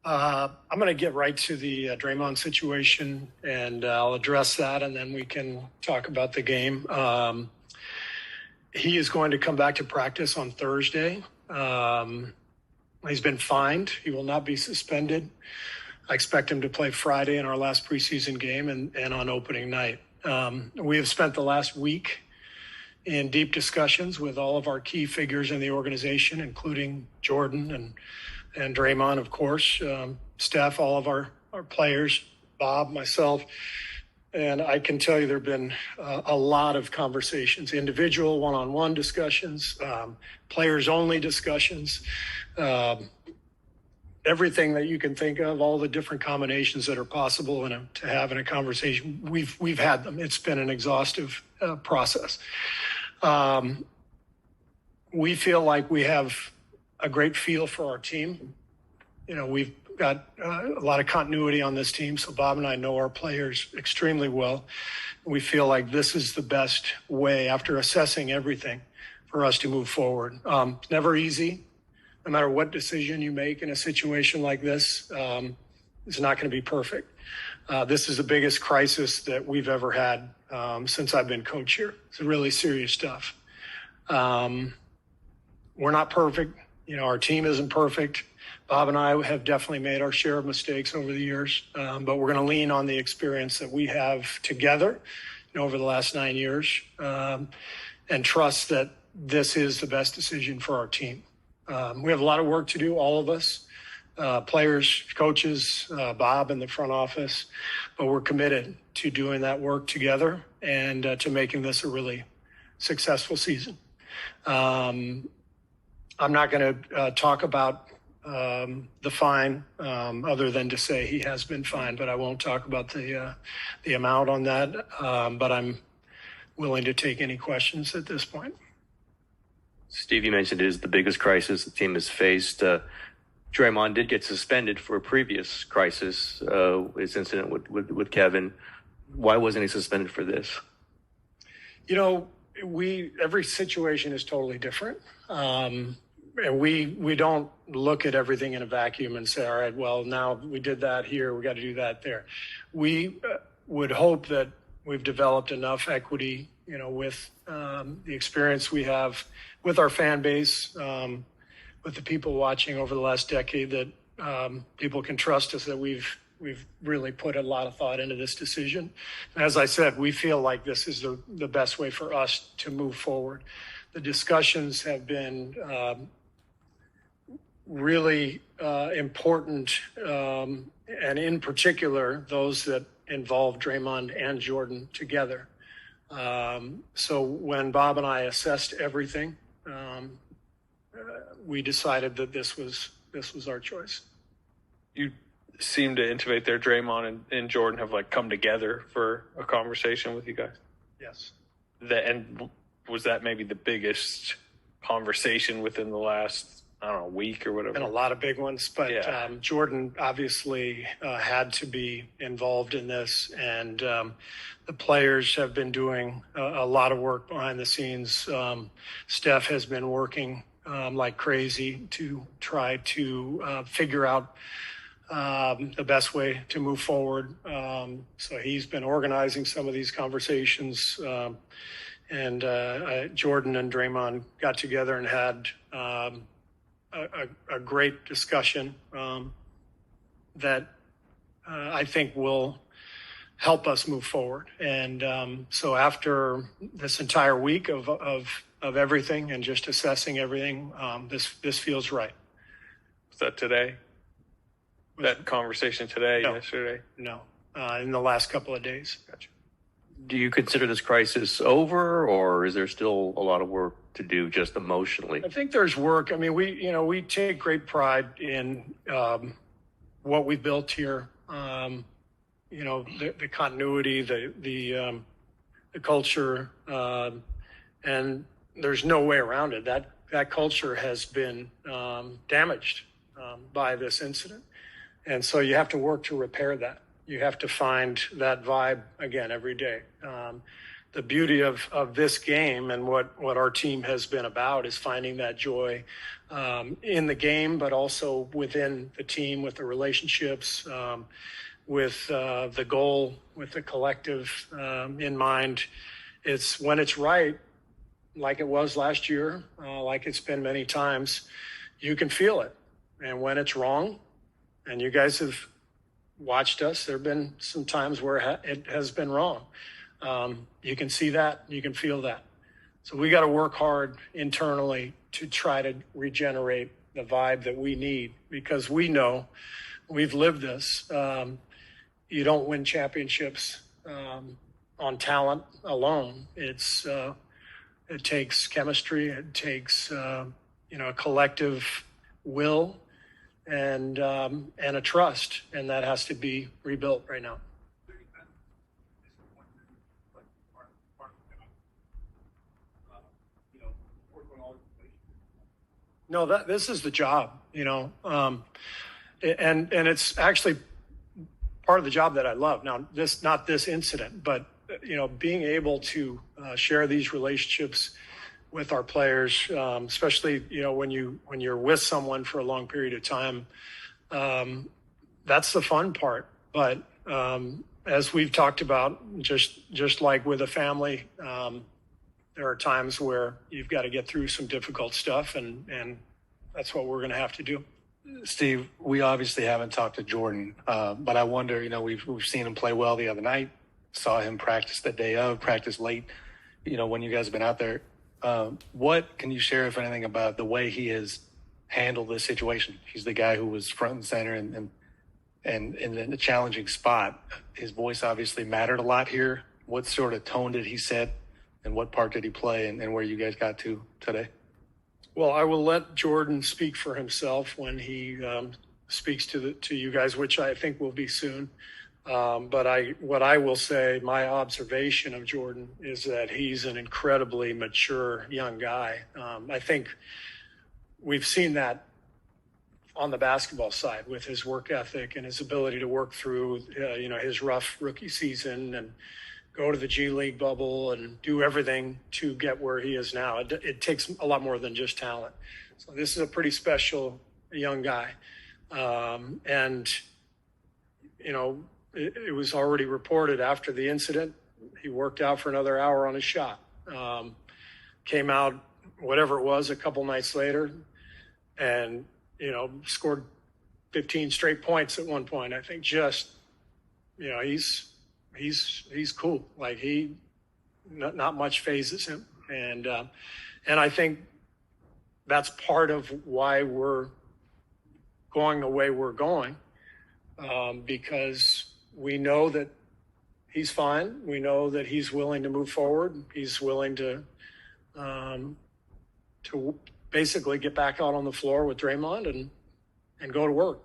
I'm going to get right to the Draymond situation, and I'll address that, and then we can talk about the game. He is going to come back to practice on Thursday. He's been fined. He will not be suspended. I expect him to play Friday in our last preseason game and on opening night. We have spent the last week in deep discussions with all of our key figures in the organization, including Jordan and Draymond, of course, Steph, all of our players, Bob, myself. And I can tell you there have been a lot of conversations, individual, one-on-one discussions, players-only discussions, everything that you can think of, all the different combinations that are possible to have in a conversation. We've had them. It's been an exhaustive process. We feel like we have a great feel for our team. We've got a lot of continuity on this team, so Bob and I know our players extremely well. We feel like this is the best way, after assessing everything, for us to move forward. It's never easy. No matter what decision you make in a situation like this, it's not going to be perfect. This is the biggest crisis that we've ever had since I've been coach here. It's really serious stuff. We're not perfect. Our team isn't perfect. Bob and I have definitely made our share of mistakes over the years, but we're going to lean on the experience that we have together over the last 9 years and trust that this is the best decision for our team. We have a lot of work to do, all of us, players, coaches, Bob in the front office, but we're committed to doing that work together and to making this a really successful season. I'm not going to talk about the fine other than to say he has been fined, but I won't talk about the amount on that, but I'm willing to take any questions at this point. Steve, you mentioned it is the biggest crisis the team has faced. Draymond did get suspended for a previous crisis, his incident with Kevin. Why wasn't he suspended for this? Every situation is totally different. And we don't look at everything in a vacuum and say, all right, well, now we did that here, we got to do that there. We would hope that we've developed enough equity, with the experience we have with our fan base, with the people watching over the last decade, that people can trust us that we've really put a lot of thought into this decision. And as I said, we feel like this is the best way for us to move forward. The discussions have been really important, and in particular, those that involve Draymond and Jordan together. So when Bob and I assessed everything, we decided that this was our choice. You seem to intimate there Draymond and Jordan have come together for a conversation with you guys. Yes. And was that maybe the biggest conversation within the last, week or whatever? Been a lot of big ones, but yeah. Jordan obviously had to be involved in this, and the players have been doing a lot of work behind the scenes. Steph has been working like crazy to try to figure out the best way to move forward. So he's been organizing some of these conversations, and Jordan and Draymond got together and had a great discussion that I think will help us move forward. And so after this entire week of everything and just assessing everything, this feels right. Was that today? That conversation today, No. Yesterday? No, in the last couple of days. Gotcha. Do you consider this crisis over, or is there still a lot of work to do just emotionally? I think there's work. I mean, we take great pride in what we've built here. The continuity, the culture, and there's no way around it. That culture has been damaged by this incident, and so you have to work to repair that. You have to find that vibe again every day. the beauty of this game and what our team has been about is finding that joy in the game, but also within the team, with the relationships, with the goal, with the collective in mind. It's when it's right, like it was last year, like it's been many times, you can feel it. And when it's wrong, and you guys have watched us, there have been some times where it has been wrong. You can see that, you can feel that. So we got to work hard internally to try to regenerate the vibe that we need, because we know, we've lived this. You don't win championships on talent alone. It takes chemistry. It takes a collective will and a trust, and that has to be rebuilt right now. No, this is the job, and it's actually part of the job that I love. Now, not this incident, but being able to share these relationships with our players, especially when you're with someone for a long period of time, that's the fun part. But as we've talked about, just like with a family, there are times where you've got to get through some difficult stuff, and that's what we're going to have to do. Steve, we obviously haven't talked to Jordan, but I wonder, we've seen him play well the other night, saw him practice the day of, practice late, when you guys have been out there. What can you share, if anything, about the way he has handled this situation? He's the guy who was front and center and in a challenging spot. His voice obviously mattered a lot here. What sort of tone did he set, and what part did he play, and where you guys got to today? Well, I will let Jordan speak for himself when he speaks to you guys, which I think will be soon. But what I will say, my observation of Jordan is that he's an incredibly mature young guy. I think we've seen that on the basketball side with his work ethic and his ability to work through, his rough rookie season and go to the G League bubble and do everything to get where he is now. It takes a lot more than just talent. So this is a pretty special young guy. It was already reported after the incident, he worked out for another hour on his shot. Came out, whatever it was, a couple nights later, and, scored 15 straight points at one point. I think he's cool. Like not much phases him. And I think that's part of why we're going the way we're going, because we know that he's fine. We know that he's willing to move forward. He's willing to basically get back out on the floor with Draymond and go to work.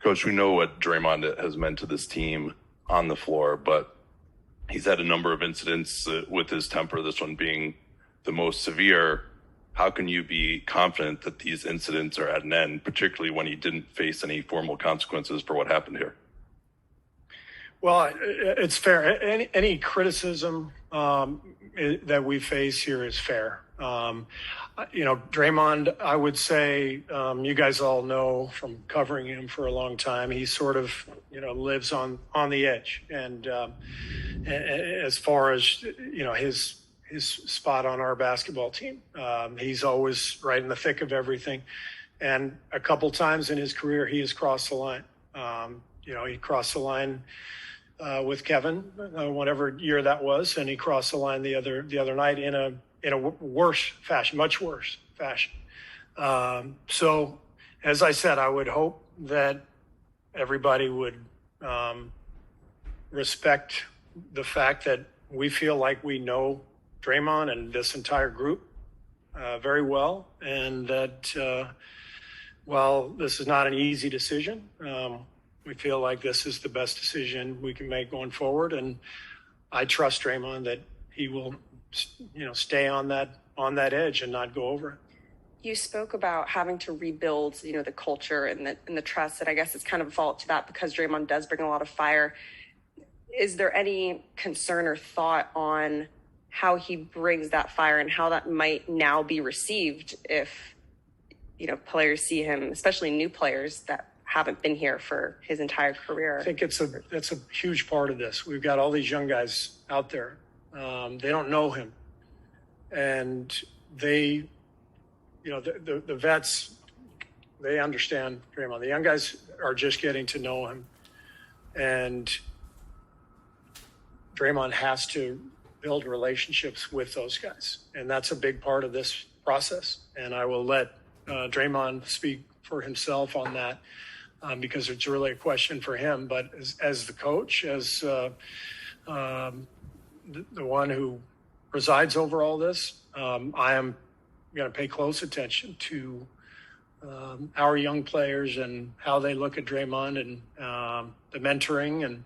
Coach, we know what Draymond has meant to this team on the floor, but he's had a number of incidents with his temper, this one being the most severe. How can you be confident that these incidents are at an end, particularly when he didn't face any formal consequences for what happened here? Well, it's fair. Any criticism that we face here is fair. Draymond, I would say, you guys all know from covering him for a long time, he sort of, lives on the edge. And as far as, his spot on our basketball team, he's always right in the thick of everything. And a couple times in his career, he has crossed the line. He crossed the line with Kevin, whatever year that was, and he crossed the line the other night in a worse fashion, much worse fashion. So, as I said, I would hope that everybody would respect the fact that we feel like we know Draymond and this entire group very well, and that while this is not an easy decision, we feel like this is the best decision we can make going forward. And I trust Draymond that he will, stay on that edge and not go over it. You spoke about having to rebuild, the culture and the trust, and I guess it's kind of a fault to that because Draymond does bring a lot of fire. is there any concern or thought on how he brings that fire and how that might now be received if, players see him, especially new players that haven't been here for his entire career? I think that's a huge part of this. We've got all these young guys out there. They don't know him, and they, the vets, they understand Draymond. The young guys are just getting to know him, and Draymond has to build relationships with those guys, and that's a big part of this process. And I will let Draymond speak for himself on that, because it's really a question for him. But as the coach, as the one who presides over all this, I am going to pay close attention to our young players and how they look at Draymond and the mentoring, and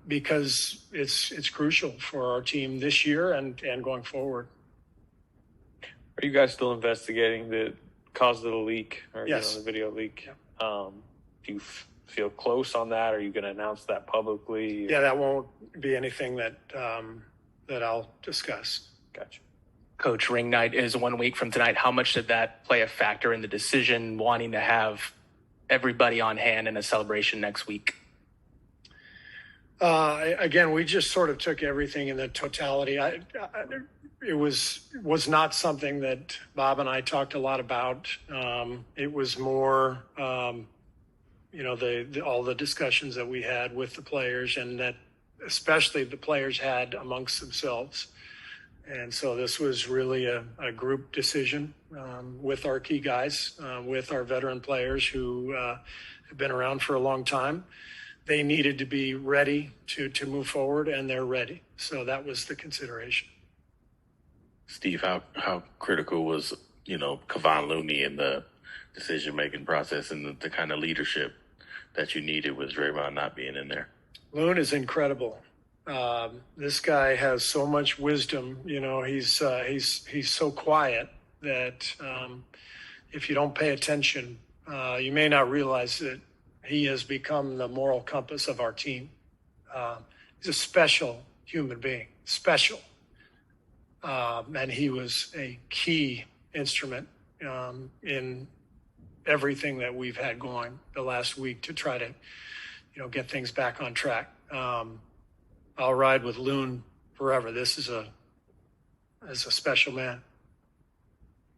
because it's crucial for our team this year and going forward. Are you guys still investigating the cause of the leak, or Yes. the video leak? Yeah. Do you feel close on that? Are you going to announce that publicly? Yeah, that won't be anything that I'll discuss. Gotcha. Coach, ring night is 1 week from tonight. How much did that play a factor in the decision wanting to have everybody on hand in a celebration next week? Again, we just sort of took everything in the totality. It was not something that Bob and I talked a lot about. It was more, all the discussions that we had with the players, and that especially the players had amongst themselves. And so this was really a group decision with our key guys, with our veteran players who have been around for a long time. They needed to be ready to move forward, and they're ready. So that was the consideration. Steve, how critical was, Kevon Looney in the decision-making process and the kind of leadership that you needed with Draymond not being in there? Loon is incredible. This guy has so much wisdom. He's so quiet that if you don't pay attention, you may not realize that he has become the moral compass of our team. He's a special human being, special. And he was a key instrument in everything that we've had going the last week to try to, get things back on track. I'll ride with Loon forever. This is a special man.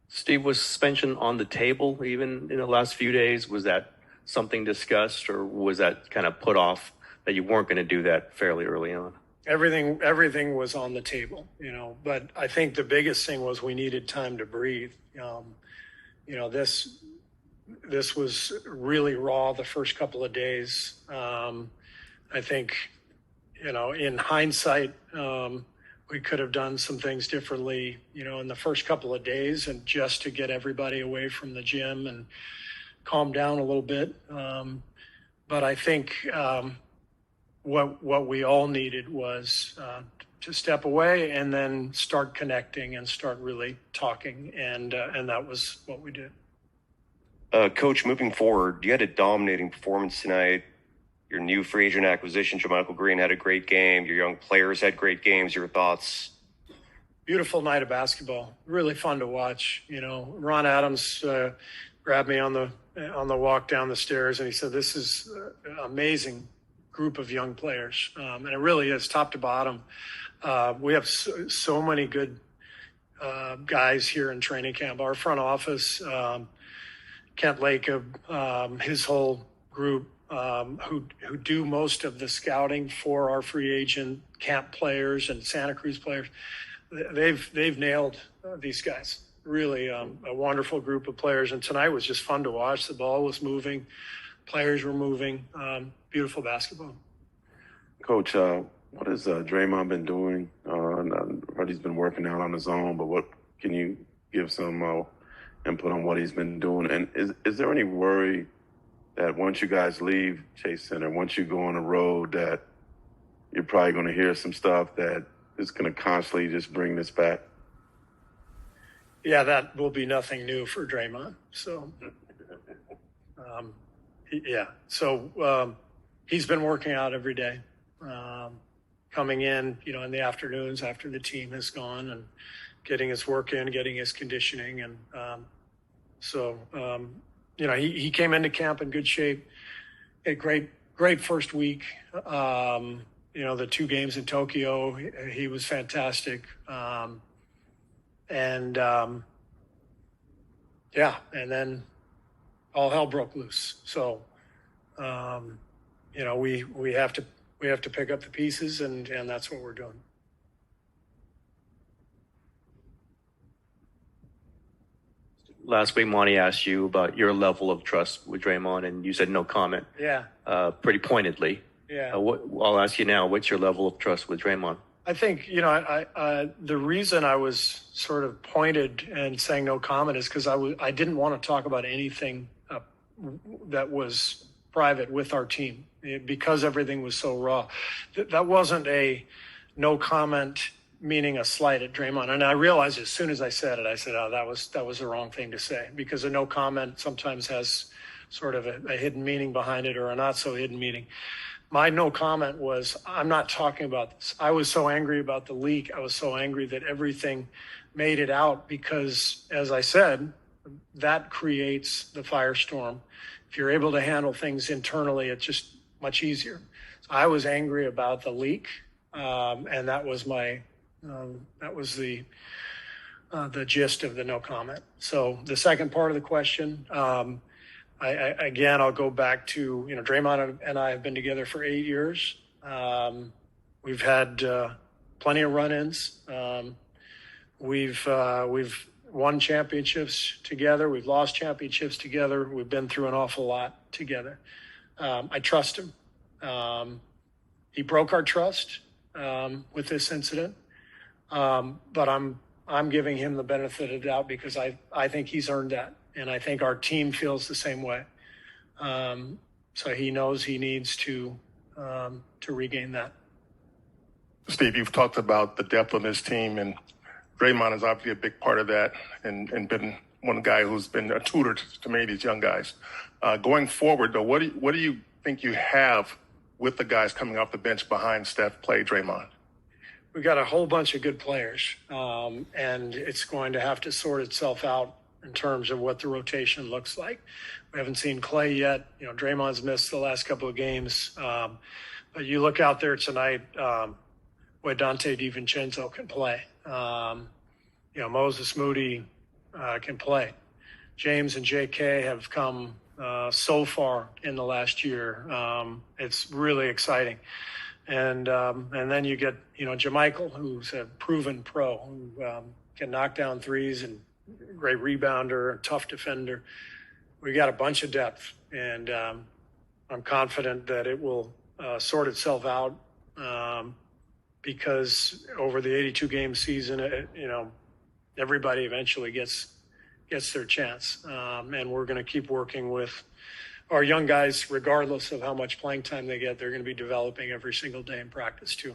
Steve, was suspension on the table even in the last few days? Was that something discussed, or was that kind of put off that you weren't going to do that fairly early on? Everything was on the table, but I think the biggest thing was we needed time to breathe. This was really raw the first couple of days. I think, in hindsight, we could have done some things differently, in the first couple of days, and just to get everybody away from the gym and calm down a little bit. But I think what we all needed was to step away and then start connecting and start really talking, and that was what we did. Coach, moving forward, you had a dominating performance tonight. Your new free agent acquisition, JaMychal Green, had a great game. Your young players had great games. Your thoughts? Beautiful night of basketball. Really fun to watch. Ron Adams grabbed me on the walk down the stairs, and he said, "This is an amazing group of young players," and it really is, top to bottom. We have so many good guys here in training camp. Our front office, Kent Lacob, his whole group, who do most of the scouting for our free agent camp players and Santa Cruz players. They've nailed these guys. Really a wonderful group of players. And tonight was just fun to watch. The ball was moving. Players were moving. Beautiful basketball. Coach, what has Draymond been doing? What he's been working out on his own, but what can you give some input on what he's been doing? And is there any worry that once you guys leave Chase Center, once you go on the road, that you're probably going to hear some stuff that is going to constantly just bring this back? Yeah, that will be nothing new for Draymond. So, he's been working out every day. coming in, in the afternoons after the team has gone and getting his work in, getting his conditioning. And he came into camp in good shape. A great first week. The 2 games in Tokyo, he was fantastic. And then all hell broke loose. So, we have to pick up the pieces, and that's what we're doing. Last week, Monty asked you about your level of trust with Draymond, and you said no comment. Yeah. Pretty pointedly. Yeah. I'll ask you now, what's your level of trust with Draymond? I think, the reason I was sort of pointed and saying no comment is because I didn't want to talk about anything that was private with our team because everything was so raw. That wasn't a no comment meaning a slight at Draymond. And I realized as soon as I said it, oh, that was the wrong thing to say, because a no comment sometimes has sort of a hidden meaning behind it, or a not so hidden meaning. My no comment was, I'm not talking about this. I was so angry about the leak. I was so angry that everything made it out because, as I said, that creates the firestorm. If you're able to handle things internally, it's just much easier. So I was angry about the leak, and that was the gist of the no comment. So the second part of the question, I'll go back to, Draymond and I have been together for 8 years. We've had plenty of run-ins. We've won championships together. We've lost championships together. We've been through an awful lot together. I trust him. He broke our trust with this incident, but I'm giving him the benefit of the doubt because I think he's earned that. And I think our team feels the same way. So he knows he needs to regain that. Steve, you've talked about the depth of this team, and Draymond is obviously a big part of that, and been one guy who's been a tutor to many of these young guys. Going forward, though, what do you think you have with the guys coming off the bench behind Steph, Clay, Draymond? We got a whole bunch of good players, and it's going to have to sort itself out in terms of what the rotation looks like. We haven't seen Clay yet. Draymond's missed the last couple of games. But you look out there tonight, where Dante DiVincenzo can play. Moses Moody can play. James and JK have come so far in the last year. It's really exciting. And then you get, JaMychal, who's a proven pro, who can knock down threes and great rebounder, tough defender. We got a bunch of depth, and I'm confident that it will sort itself out because over the 82 game season, everybody eventually gets their chance, and we're going to keep working with our young guys, regardless of how much playing time they get. They're going to be developing every single day in practice too.